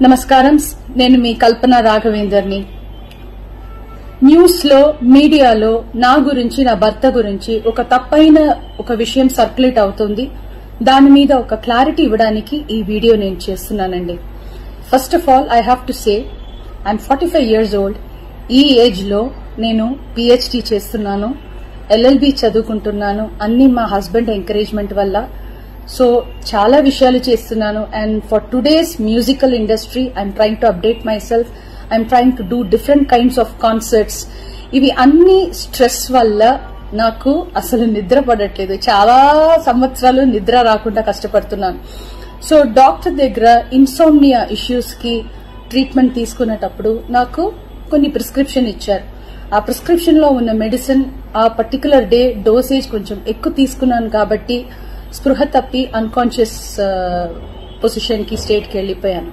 నమస్కారం నేను మీ కల్పన రాఘవేందర్ని న్యూస్ లో మీడియాలో నా గురించి నా భర్త గురించి ఒక తప్పైన ఒక విషయం సర్క్యులేట్ అవుతుంది దాని మీద ఒక క్లారిటీ ఇవ్వడానికి ఈ వీడియో నేను చేస్తున్నానండి first of all I have to say I'm 45 years old ఈ ఏజ్ లో నేను పిహెచ్డి చేస్తున్నాను ఎల్ఎల్బి చదువుకుంటున్నాను అన్ని మా హస్బెండ్ ఎంకరేజ్మెంట్ వల్ల సో చాలా విషయాలు చేస్తున్నాను and for today's musical industry I'm trying to update my self I'm trying to do different kinds of concerts ఇవి అన్ని స్ట్రెస్ వల్ల నాకు అసలు నిద్ర పడట్లేదు చాలా సంవత్సరాలు నిద్ర రాకుండా కష్టపడుతున్నాను సో డాక్టర్ దగ్గర ఇన్సోమ్నియా ఇష్యూస్ కి ట్రీట్మెంట్ తీసుకునేటప్పుడు నాకు కొన్ని ప్రిస్క్రిప్షన్ ఇచ్చారు ఆ ప్రిస్క్రిప్షన్ లో ఉన్న మెడిసిన్ ఆ పర్టికులర్ డే డోసేజ్ కొంచెం ఎక్కువ తీసుకున్నాను కాబట్టి స్పృహ తప్పి అన్కాన్షియస్ పొజిషన్ కి స్టేట్ కి వెళ్లిపోయాను